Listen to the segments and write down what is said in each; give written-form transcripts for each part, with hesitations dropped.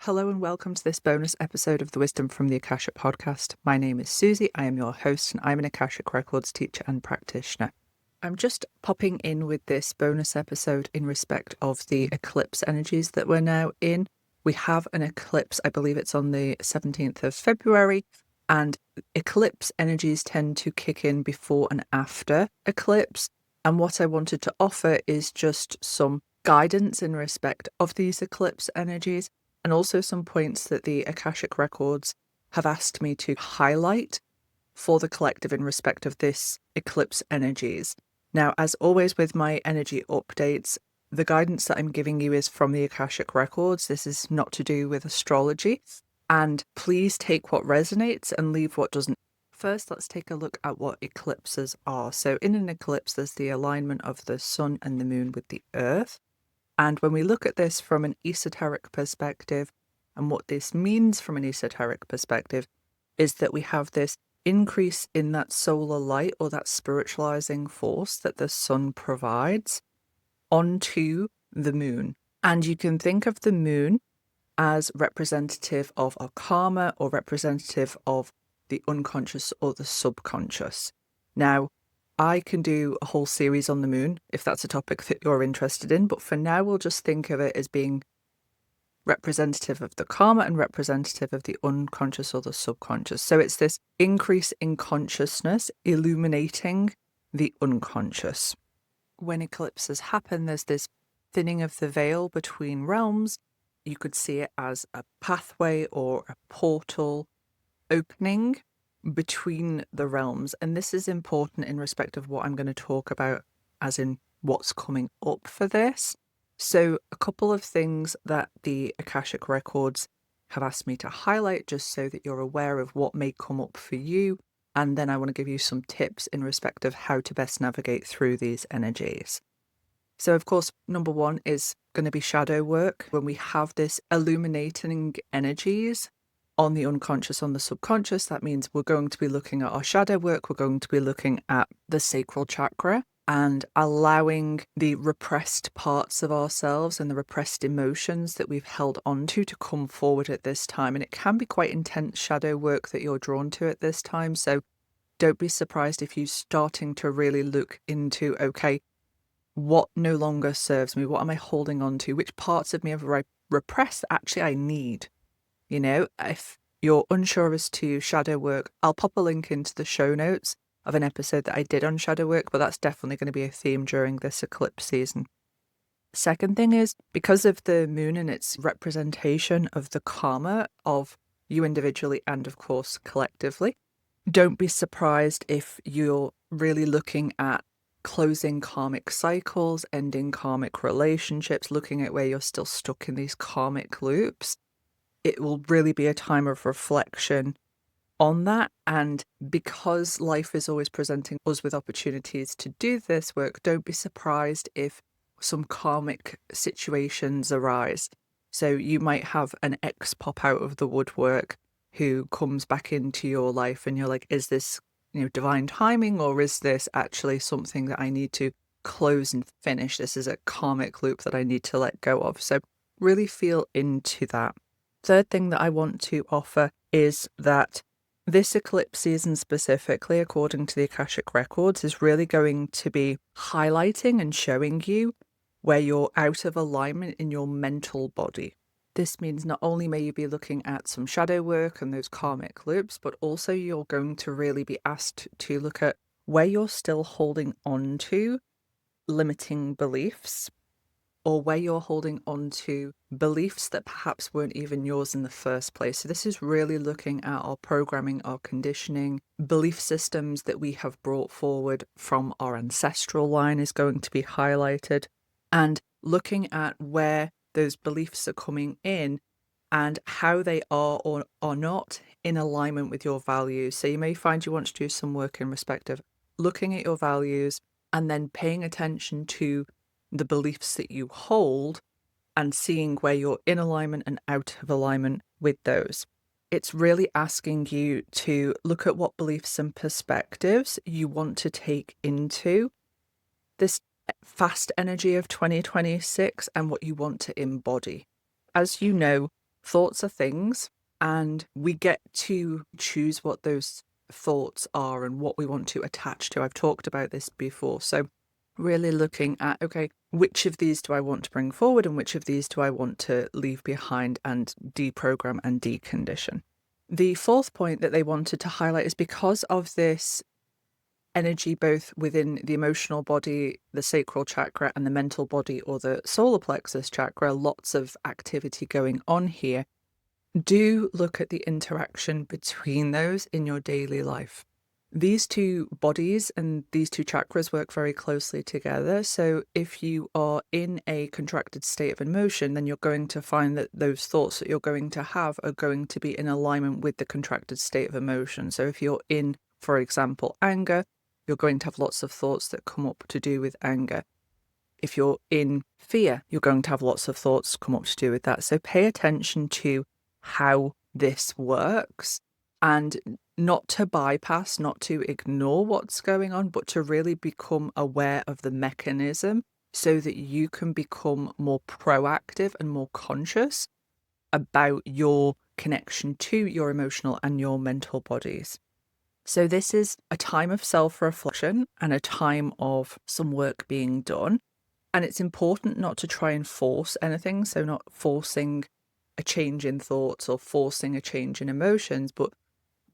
Hello and welcome to this bonus episode of the Wisdom from the Akashic podcast. My name is Suzie, I am your host, and I'm an Akashic Records teacher and practitioner. I'm just popping in with this bonus episode in respect of the eclipse energies that we're now in. We have an eclipse, I believe it's on the 17th of February, and eclipse energies tend to kick in before and after eclipse. And what I wanted to offer is just some guidance in respect of these eclipse energies, and also some points that the Akashic Records have asked me to highlight for the collective in respect of this eclipse energies. Now, as always with my energy updates, the guidance that I'm giving you is from the Akashic Records. This is not to do with astrology. And please take what resonates and leave what doesn't. First, let's take a look at what eclipses are. So in an eclipse, there's the alignment of the sun and the moon with the earth. And when we look at this from an esoteric perspective, and what this means from an esoteric perspective, is that we have this increase in that solar light or that spiritualizing force that the sun provides onto the moon. And you can think of the moon as representative of our karma or representative of the unconscious or the subconscious. Now, I can do a whole series on the moon if that's a topic that you're interested in, but for now we'll just think of it as being representative of the karma and representative of the unconscious or the subconscious. So it's this increase in consciousness illuminating the unconscious. When eclipses happen, there's this thinning of the veil between realms. You could see it as a pathway or a portal opening between the realms. And this is important in respect of what I'm going to talk about as in what's coming up for this. So a couple of things that the Akashic Records have asked me to highlight just so that you're aware of what may come up for you. And then I want to give you some tips in respect of how to best navigate through these energies. So of course, number one is going to be shadow work. When we have this illuminating energies on the unconscious, on the subconscious, that means we're going to be looking at our shadow work. We're going to be looking at the sacral chakra and allowing the repressed parts of ourselves and the repressed emotions that we've held onto to come forward at this time. And it can be quite intense shadow work that you're drawn to at this time. So don't be surprised if you're starting to really look into, okay, what no longer serves me? What am I holding on to? Which parts of me have repressed that actually I need? You know, if you're unsure as to shadow work, I'll pop a link into the show notes of an episode that I did on shadow work, but that's definitely going to be a theme during this eclipse season. Second thing is, because of the moon and its representation of the karma of you individually and of course collectively, don't be surprised if you're really looking at closing karmic cycles, ending karmic relationships, looking at where you're still stuck in these karmic loops. It will really be a time of reflection on that. And because life is always presenting us with opportunities to do this work, don't be surprised if some karmic situations arise. So you might have an ex pop out of the woodwork who comes back into your life and you're like, is this, divine timing, or is this actually something that I need to close and finish? This is a karmic loop that I need to let go of. So really feel into that. Third thing that I want to offer is that this eclipse season specifically, according to the Akashic Records, is really going to be highlighting and showing you where you're out of alignment in your mental body. This means not only may you be looking at some shadow work and those karmic loops, but also you're going to really be asked to look at where you're still holding on to limiting beliefs, or where you're holding on to beliefs that perhaps weren't even yours in the first place. So this is really looking at our programming, our conditioning, belief systems that we have brought forward from our ancestral line is going to be highlighted, and looking at where those beliefs are coming in and how they are or are not in alignment with your values. So you may find you want to do some work in respect of looking at your values and then paying attention to the beliefs that you hold and seeing where you're in alignment and out of alignment with those. It's really asking you to look at what beliefs and perspectives you want to take into this fast energy of 2026 and what you want to embody. As you know, thoughts are things, and we get to choose what those thoughts are and what we want to attach to. I've talked about this before. So really looking at, okay, which of these do I want to bring forward and which of these do I want to leave behind and deprogram and decondition? The fourth point that they wanted to highlight is because of this energy both within the emotional body, the sacral chakra, and the mental body or the solar plexus chakra, lots of activity going on here. Do look at the interaction between those in your daily life. These two bodies and these two chakras work very closely together. So if you are in a contracted state of emotion, then you're going to find that those thoughts that you're going to have are going to be in alignment with the contracted state of emotion. So if you're in, for example, anger, you're going to have lots of thoughts that come up to do with anger. If you're in fear, you're going to have lots of thoughts come up to do with that. So pay attention to how this works, and not to bypass, not to ignore what's going on, but to really become aware of the mechanism so that you can become more proactive and more conscious about your connection to your emotional and your mental bodies. So this is a time of self-reflection and a time of some work being done. And it's important not to try and force anything. So not forcing a change in thoughts or forcing a change in emotions, but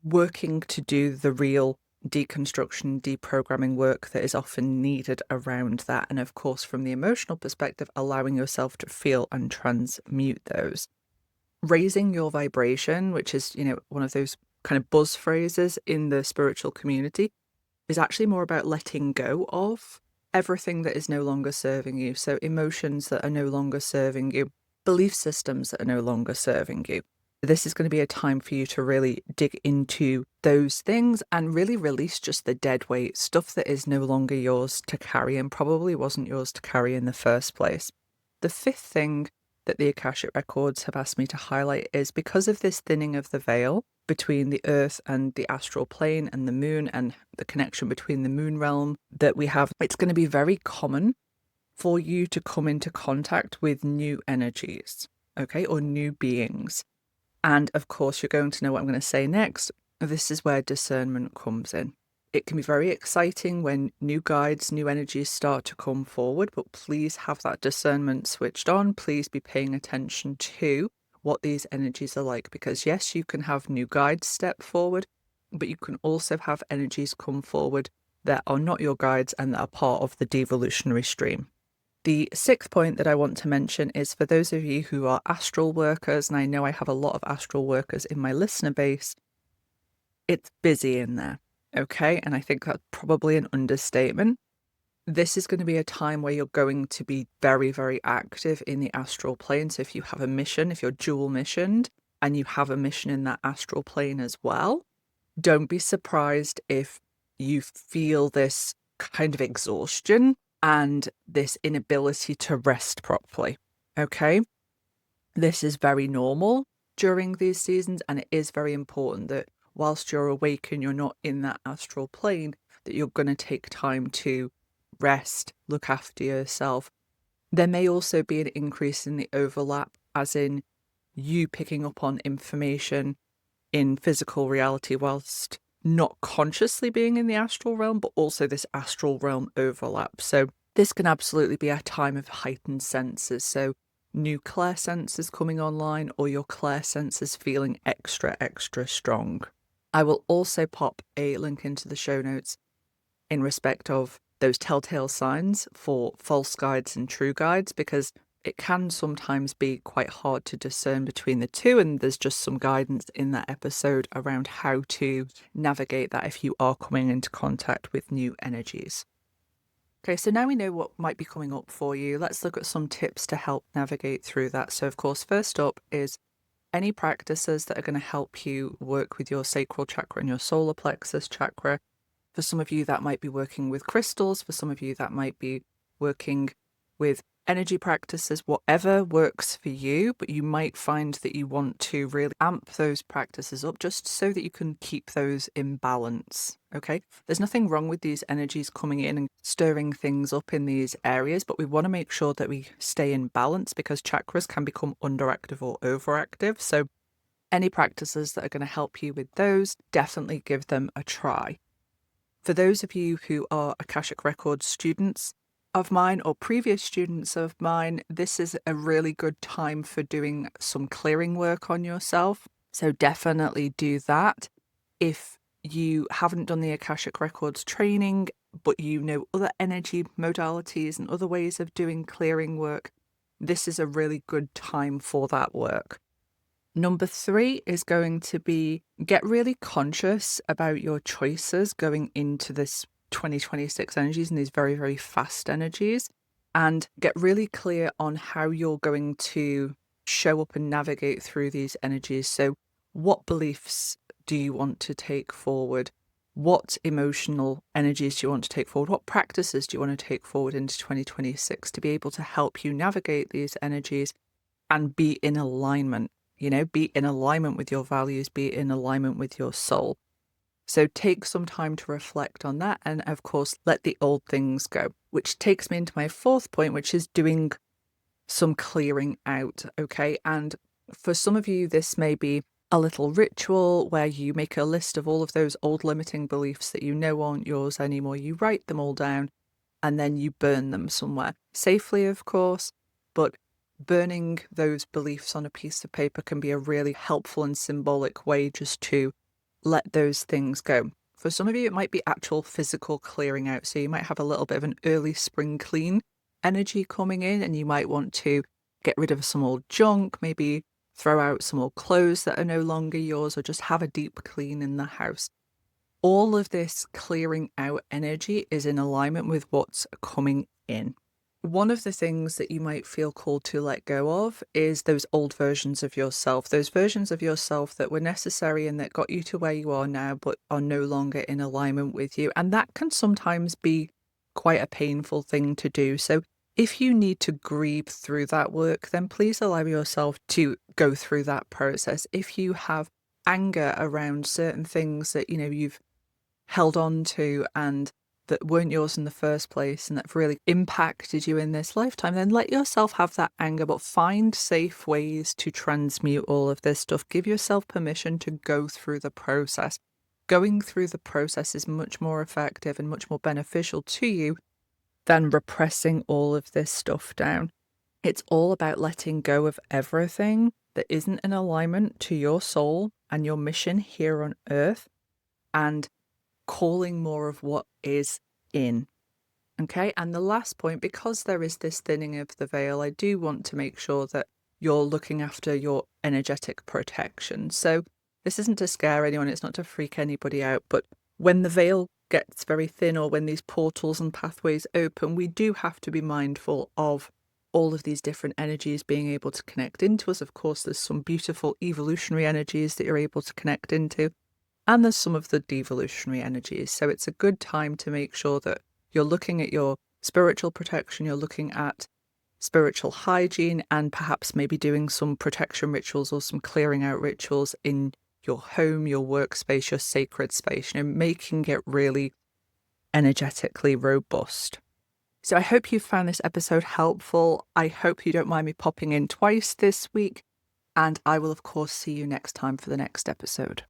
working to do the real deconstruction, deprogramming work that is often needed around that. And of course, from the emotional perspective, allowing yourself to feel and transmute those. Raising your vibration, which is, one of those kind of buzz phrases in the spiritual community, is actually more about letting go of everything that is no longer serving you. So emotions that are no longer serving you, belief systems that are no longer serving you. This is going to be a time for you to really dig into those things and really release just the dead weight, stuff that is no longer yours to carry and probably wasn't yours to carry in the first place. The fifth thing that the Akashic Records have asked me to highlight is because of this thinning of the veil between the earth and the astral plane and the moon and the connection between the moon realm that we have, it's going to be very common for you to come into contact with new energies, okay, or new beings. And of course, you're going to know what I'm going to say next. This is where discernment comes in. It can be very exciting when new guides, new energies start to come forward, but please have that discernment switched on. Please be paying attention to what these energies are like, because yes, you can have new guides step forward, but you can also have energies come forward that are not your guides and that are part of the devolutionary stream. The sixth point that I want to mention is for those of you who are astral workers, and I know I have a lot of astral workers in my listener base, it's busy in there, okay? And I think that's probably an understatement. This is going to be a time where you're going to be very, very active in the astral plane. So if you have a mission, if you're dual missioned and you have a mission in that astral plane as well, don't be surprised if you feel this kind of exhaustion and this inability to rest properly, okay? This is very normal during these seasons, and it is very important that whilst you're awake and you're not in that astral plane, that you're going to take time to rest, look after yourself. There may also be an increase in the overlap, as in you picking up on information in physical reality whilst not consciously being in the astral realm, but also this astral realm overlap. So this can absolutely be a time of heightened senses. So new clair senses coming online, or your clair senses feeling extra, extra strong. I will also pop a link into the show notes in respect of those telltale signs for false guides and true guides, because it can sometimes be quite hard to discern between the two, and there's just some guidance in that episode around how to navigate that if you are coming into contact with new energies. Okay, so now we know what might be coming up for you. Let's look at some tips to help navigate through that. So of course, first up is any practices that are going to help you work with your sacral chakra and your solar plexus chakra. For some of you, that might be working with crystals. For some of you, that might be working with energy practices, whatever works for you, but you might find that you want to really amp those practices up just so that you can keep those in balance. Okay, there's nothing wrong with these energies coming in and stirring things up in these areas, but we want to make sure that we stay in balance because chakras can become underactive or overactive. So any practices that are going to help you with those, definitely give them a try. For those of you who are Akashic Records students of mine or previous students of mine, this is a really good time for doing some clearing work on yourself. So definitely do that. If you haven't done the Akashic Records training, but you know other energy modalities and other ways of doing clearing work, this is a really good time for that work. Number 3 is going to be get really conscious about your choices going into this 2026 energies and these very, very fast energies, and get really clear on how you're going to show up and navigate through these energies. So what beliefs do you want to take forward? What emotional energies do you want to take forward? What practices do you want to take forward into 2026 to be able to help you navigate these energies and be in alignment? Be in alignment with your values, be in alignment with your soul. So take some time to reflect on that. And of course, let the old things go, which takes me into my 4th point, which is doing some clearing out. Okay. And for some of you, this may be a little ritual where you make a list of all of those old limiting beliefs that you know aren't yours anymore. You write them all down and then you burn them somewhere safely, of course, but burning those beliefs on a piece of paper can be a really helpful and symbolic way just to let those things go. For some of you, it might be actual physical clearing out. So you might have a little bit of an early spring clean energy coming in, and you might want to get rid of some old junk, maybe throw out some old clothes that are no longer yours, or just have a deep clean in the house. All of this clearing out energy is in alignment with what's coming in. One of the things that you might feel called to let go of is those old versions of yourself, those versions of yourself that were necessary and that got you to where you are now, but are no longer in alignment with you. And that can sometimes be quite a painful thing to do. So if you need to grieve through that work, then please allow yourself to go through that process. If you have anger around certain things that, you've held on to and that weren't yours in the first place and that have really impacted you in this lifetime, then let yourself have that anger, but find safe ways to transmute all of this stuff. Give yourself permission to go through the process. Going through the process is much more effective and much more beneficial to you than repressing all of this stuff down. It's all about letting go of everything that isn't in alignment to your soul and your mission here on earth, and calling more of what is in. Okay. And the last point, because there is this thinning of the veil, I do want to make sure that you're looking after your energetic protection. So this isn't to scare anyone, it's not to freak anybody out, but when the veil gets very thin or when these portals and pathways open, we do have to be mindful of all of these different energies being able to connect into us. Of course, there's some beautiful evolutionary energies that you're able to connect into, and there's some of the devolutionary energies. So it's a good time to make sure that you're looking at your spiritual protection, you're looking at spiritual hygiene, and perhaps maybe doing some protection rituals or some clearing out rituals in your home, your workspace, your sacred space, making it really energetically robust. So I hope you found this episode helpful. I hope you don't mind me popping in twice this week, and I will, of course, see you next time for the next episode.